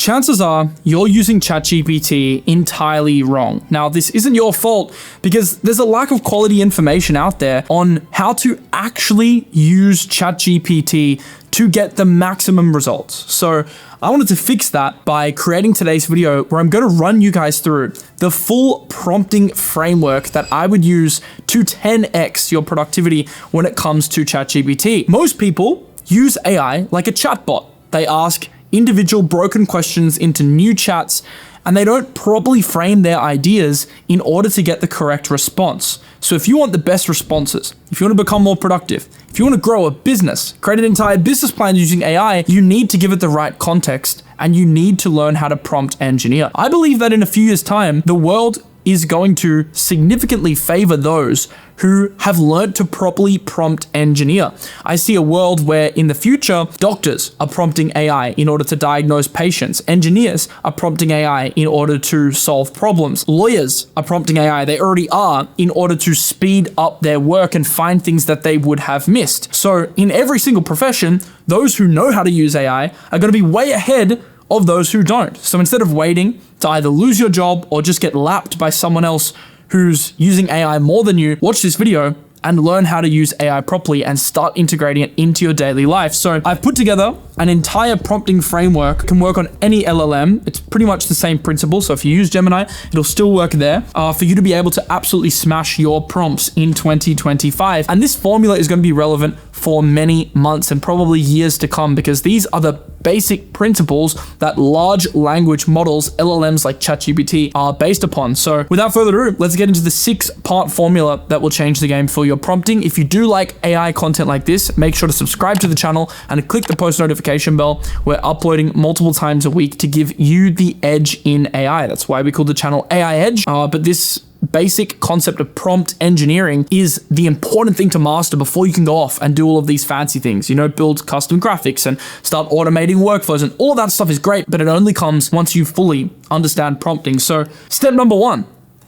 chances are you're using ChatGPT entirely wrong. Now, this isn't your fault because there's a lack of quality information out there on how to actually use ChatGPT to get the maximum results. So I wanted to fix that by creating today's video where I'm going to run you guys through the full prompting framework that I would use to 10x your productivity when it comes to ChatGPT. Most people use AI like a chatbot. They ask individual broken questions into new chats, and they don't properly frame their ideas in order to get the correct response. So if you want the best responses, if you want to become more productive, if you want to grow a business, create an entire business plan using AI, you need to give it the right context and you need to learn how to prompt engineer. I believe that in a few years' time, the world is going to significantly favor those who have learned to properly prompt engineer. I see a world where in the future, doctors are prompting AI in order to diagnose patients. Engineers are prompting AI in order to solve problems. Lawyers are prompting AI, they already are, in order to speed up their work and find things that they would have missed. So in every single profession, those who know how to use AI are going to be way ahead of those who don't. So instead of waiting to either lose your job or just get lapped by someone else who's using AI more than you, watch this video and learn how to use AI properly and start integrating it into your daily life. So I've put together an entire prompting framework. It can work on any LLM. It's pretty much the same principle. So if you use Gemini, it'll still work there for you to be able to absolutely smash your prompts in 2025. And this formula is going to be relevant for many months and probably years to come, because these are the basic principles that large language models, LLMs like ChatGPT, are based upon. So without further ado, let's get into the 6-part formula that will change the game for your prompting. If you do like AI content like this, make sure to subscribe to the channel and click the post notification bell. We're uploading multiple times a week to give you the edge in AI. That's why we call the channel AI Edge. But this basic concept of prompt engineering is the important thing to master before you can go off and do all of these fancy things, build custom graphics and start automating workflows, and all of that stuff is great, but it only comes once you fully understand prompting. So step number 1,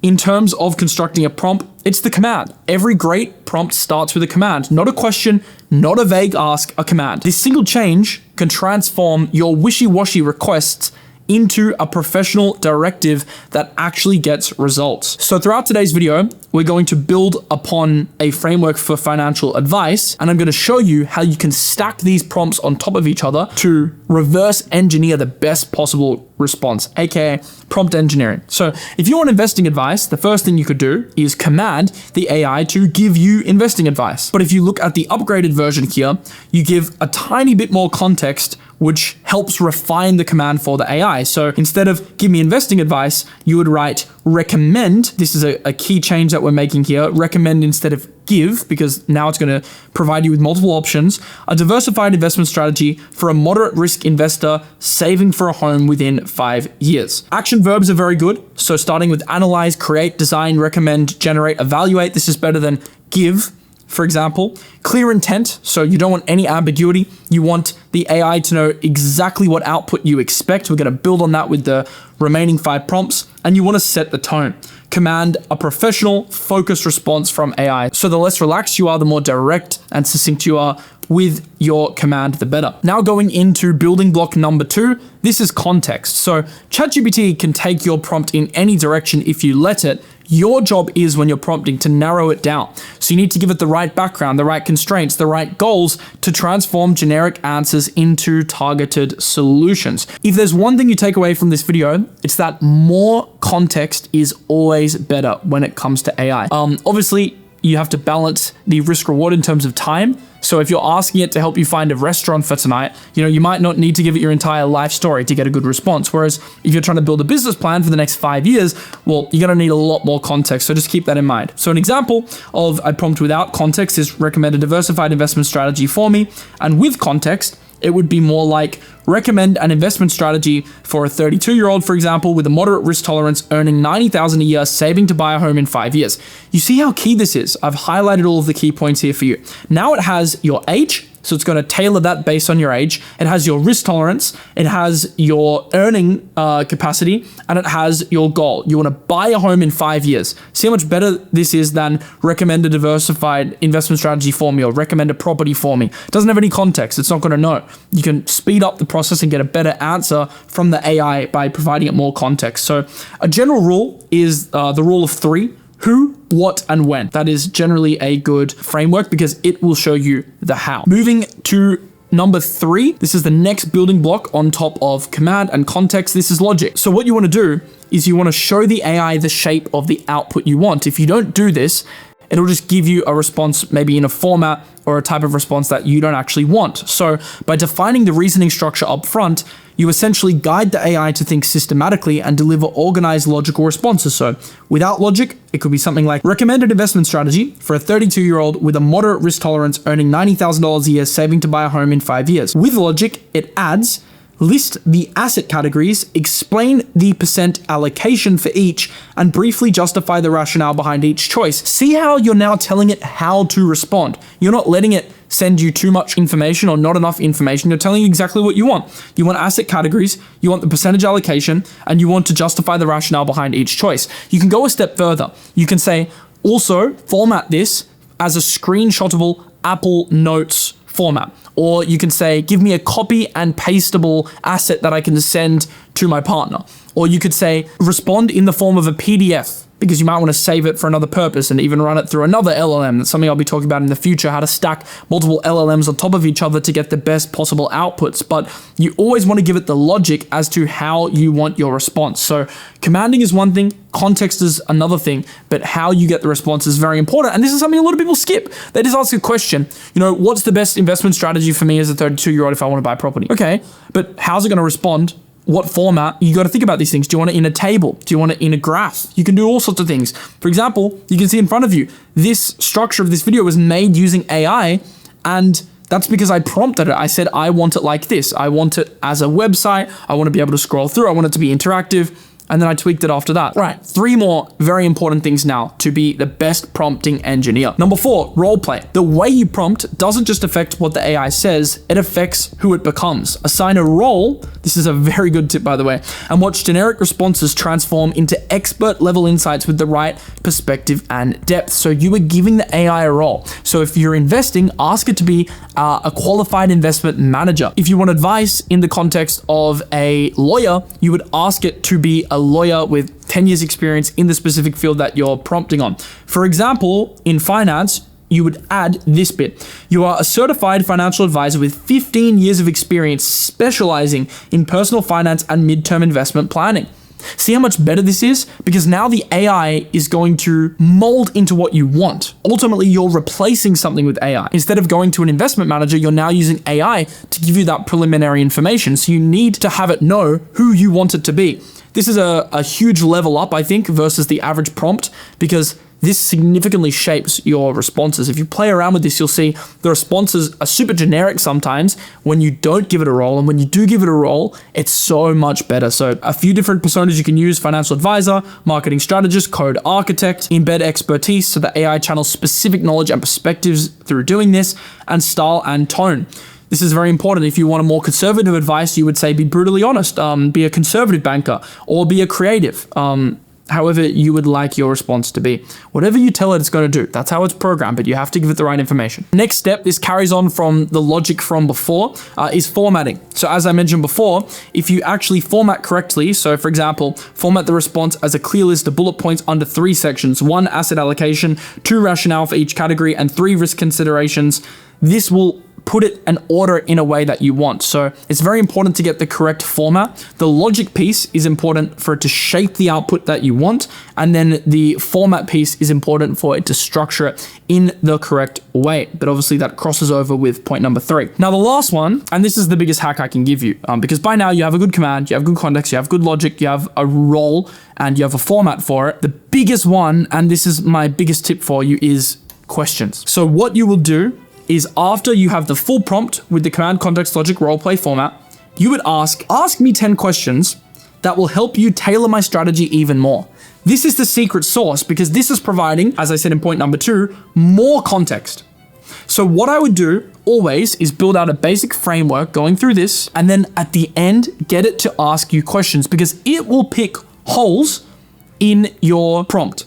in terms of constructing a prompt, it's the command. Every great prompt starts with a command, not a question, not a vague ask, a command. This single change can transform your wishy-washy requests into a professional directive that actually gets results. So throughout today's video, we're going to build upon a framework for financial advice, and I'm going to show you how you can stack these prompts on top of each other to reverse engineer the best possible response, aka prompt engineering. So if you want investing advice, the first thing you could do is command the AI to give you investing advice. But if you look at the upgraded version here, you give a tiny bit more context, which helps refine the command for the AI. So instead of give me investing advice, you would write recommend. This is a key change that we're making here. Recommend instead of give, because now it's going to provide you with multiple options. A diversified investment strategy for a moderate risk investor saving for a home within 5 years. Action verbs are very good. So starting with analyze, create, design, recommend, generate, evaluate. This is better than give, for example. Clear intent, so you don't want any ambiguity. You want the AI to know exactly what output you expect. We're going to build on that with the remaining 5 prompts, and you want to set the tone. Command a professional, focused response from AI. So the less relaxed you are, the more direct and succinct you are with your command, the better. Now going into building block number 2, this is context. So ChatGPT can take your prompt in any direction if you let it. Your job is, when you're prompting, to narrow it down. So you need to give it the right background, the right constraints, the right goals to transform generic answers into targeted solutions. If there's one thing you take away from this video, it's that more context is always better when it comes to AI. Obviously, you have to balance the risk reward in terms of time. So if you're asking it to help you find a restaurant for tonight, you might not need to give it your entire life story to get a good response. Whereas if you're trying to build a business plan for the next 5 years, well, you're going to need a lot more context. So just keep that in mind. So an example of a prompt without context is recommend a diversified investment strategy for me. And with context, it would be more like recommend an investment strategy for a 32-year-old, for example, with a moderate risk tolerance, earning $90,000 a year, saving to buy a home in 5 years. You see how key this is? I've highlighted all of the key points here for you. Now it has your age, So it's going to tailor that based on your age. It has your risk tolerance, it has your earning capacity, and it has your goal. You want to buy a home in 5 years. See how much better this is than recommend a diversified investment strategy for me or recommend a property for me. It doesn't have any context. It's not going to know. You can speed up the process and get a better answer from the AI by providing it more context. So a general rule is the rule of 3. Who, what, and when. That is generally a good framework because it will show you the how. Moving to number 3, this is the next building block on top of command and context. This is logic. So what you want to do is you want to show the AI the shape of the output you want. If you don't do this, it'll just give you a response maybe in a format or a type of response that you don't actually want. So by defining the reasoning structure up front, you essentially guide the AI to think systematically and deliver organized logical responses. So without logic, it could be something like recommended investment strategy for a 32-year-old with a moderate risk tolerance earning $90,000 a year saving to buy a home in 5 years. With logic, it adds list the asset categories, explain the percent allocation for each, and briefly justify the rationale behind each choice. See how you're now telling it how to respond. You're not letting it send you too much information or not enough information. You're telling you exactly what you want. You want asset categories, you want the percentage allocation, and you want to justify the rationale behind each choice. You can go a step further. You can say, also format this as a screenshotable Apple Notes format. Or you can say, give me a copy and pasteable asset that I can send to my partner. Or you could say, respond in the form of a PDF, because you might want to save it for another purpose and even run it through another LLM. That's something I'll be talking about in the future, how to stack multiple LLMs on top of each other to get the best possible outputs. But you always want to give it the logic as to how you want your response. So commanding is one thing, context is another thing, but how you get the response is very important. And this is something a lot of people skip. They just ask a question, what's the best investment strategy for me as a 32-year-old if I want to buy property? Okay, but how's it going to respond? What format? You got to think about these things. Do you want it in a table? Do you want it in a graph? You can do all sorts of things. For example, you can see in front of you, this structure of this video was made using AI, and that's because I prompted it. I said, I want it like this. I want it as a website. I want to be able to scroll through. I want it to be interactive. And then I tweaked it after that. Right, 3 more very important things now to be the best prompting engineer. Number 4, role play. The way you prompt doesn't just affect what the AI says, it affects who it becomes. Assign a role, this is a very good tip by the way, and watch generic responses transform into expert level insights with the right perspective and depth. So you are giving the AI a role. So if you're investing, ask it to be a qualified investment manager. If you want advice in the context of a lawyer, you would ask it to be a lawyer with 10 years experience in the specific field that you're prompting on. For example, in finance, you would add this bit. You are a certified financial advisor with 15 years of experience specializing in personal finance and midterm investment planning. See how much better this is? Because now the AI is going to mold into what you want. Ultimately, you're replacing something with AI. Instead of going to an investment manager, you're now using AI to give you that preliminary information. So you need to have it know who you want it to be. This is a huge level up, I think, versus the average prompt, because this significantly shapes your responses. If you play around with this, you'll see the responses are super generic sometimes when you don't give it a role, and when you do give it a role, it's so much better. So a few different personas you can use: financial advisor, marketing strategist, code architect, embed expertise so the AI channels specific knowledge and perspectives through doing this, and style and tone. This is very important. If you want a more conservative advice, you would say be brutally honest, be a conservative banker, or be a creative. However you would like your response to be. Whatever you tell it, it's going to do. That's how it's programmed, but you have to give it the right information. Next step, this carries on from the logic from before, is formatting. So as I mentioned before, if you actually format correctly, so for example, format the response as a clear list of bullet points under 3 sections: 1, asset allocation; 2, rationale for each category; and 3, risk considerations. This will put it and order in a way that you want. So it's very important to get the correct format. The logic piece is important for it to shape the output that you want. And then the format piece is important for it to structure it in the correct way. But obviously that crosses over with point number 3. Now the last one, and this is the biggest hack I can give you, because by now you have a good command, you have good context, you have good logic, you have a role, and you have a format for it. The biggest one, and this is my biggest tip for you, is questions. So what you will do is, after you have the full prompt with the command, context, logic, roleplay format, you would ask me 10 questions that will help you tailor my strategy even more. This is the secret sauce, because this is providing, as I said in point number 2, more context. So what I would do always is build out a basic framework going through this, and then at the end, get it to ask you questions, because it will pick holes in your prompt.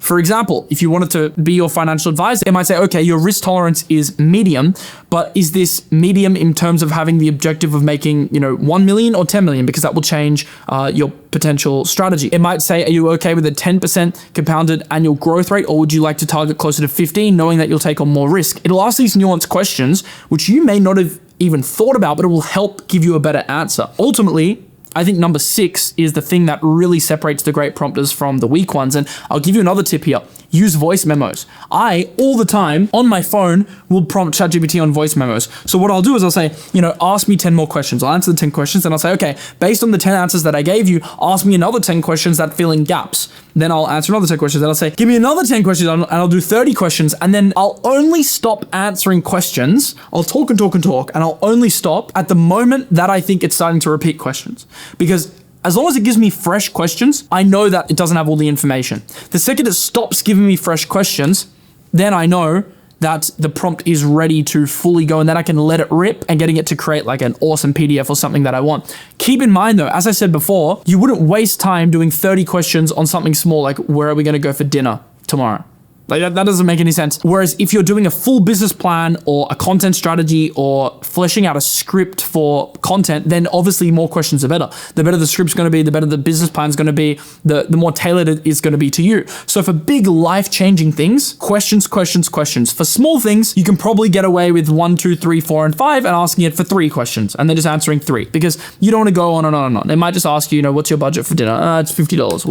For example, if you wanted to be your financial advisor, it might say, okay, your risk tolerance is medium, but is this medium in terms of having the objective of making, 1 million or 10 million? Because that will change your potential strategy. It might say, are you okay with a 10% compounded annual growth rate, or would you like to target closer to 15, knowing that you'll take on more risk? It'll ask these nuanced questions, which you may not have even thought about, but it will help give you a better answer. Ultimately, I think number 6 is the thing that really separates the great prompters from the weak ones. And I'll give you another tip here. Use voice memos. I, all the time, on my phone, will prompt ChatGPT on voice memos. So what I'll do is I'll say, ask me 10 more questions. I'll answer the 10 questions, and I'll say, okay, based on the 10 answers that I gave you, ask me another 10 questions that fill in gaps. Then I'll answer another 10 questions. Then I'll say, give me another 10 questions, and I'll do 30 questions. And then I'll only stop answering questions. I'll talk and talk and talk, and I'll only stop at the moment that I think it's starting to repeat questions. Because as long as it gives me fresh questions, I know that it doesn't have all the information. The second it stops giving me fresh questions, then I know that the prompt is ready to fully go, and then I can let it rip and getting it to create like an awesome PDF or something that I want. Keep in mind though, as I said before, you wouldn't waste time doing 30 questions on something small like, where are we going to go for dinner tomorrow? Like that doesn't make any sense. Whereas if you're doing a full business plan or a content strategy or fleshing out a script for content, then obviously more questions are better. The better the script's going to be, the better the business plan's going to be, the more tailored it is going to be to you. So for big life-changing things, questions. For small things, you can probably get away with 1, 2, 3, 4, and 5 and asking it for 3 questions and then just answering 3, because you don't want to go on and on and on. It might just ask you, what's your budget for dinner? It's $50.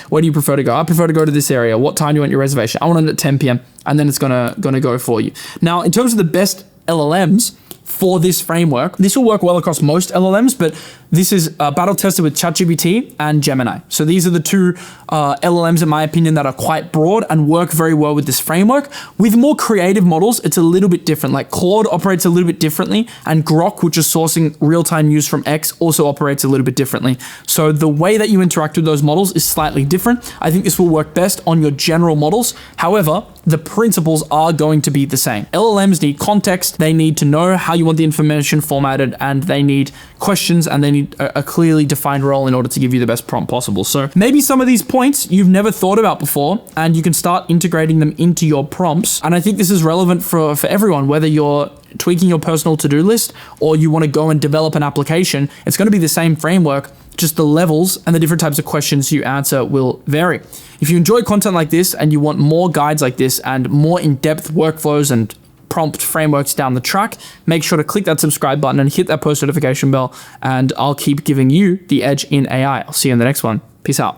Where do you prefer to go? I prefer to go to this area. What time do you want your reservation? I want it at 10 p.m. and then it's gonna go for you. Now, in terms of the best LLMs for this framework, this will work well across most LLMs, but this is battle tested with ChatGPT and Gemini. So these are the two LLMs, in my opinion, that are quite broad and work very well with this framework. With more creative models, it's a little bit different. Like Claude operates a little bit differently, and Grok, which is sourcing real-time news from X, also operates a little bit differently. So the way that you interact with those models is slightly different. I think this will work best on your general models. However, the principles are going to be the same. LLMs need context, they need to know how you want the information formatted, and they need questions, and they need a clearly defined role in order to give you the best prompt possible. So maybe some of these points you've never thought about before, and you can start integrating them into your prompts. And I think this is relevant for everyone, whether you're tweaking your personal to-do list or you want to go and develop an application. It's going to be the same framework, just the levels and the different types of questions you answer will vary. If you enjoy content like this and you want more guides like this and more in-depth workflows and prompt frameworks down the track, make sure to click that subscribe button and hit that post notification bell, and I'll keep giving you the edge in AI. I'll see you in the next one. Peace out.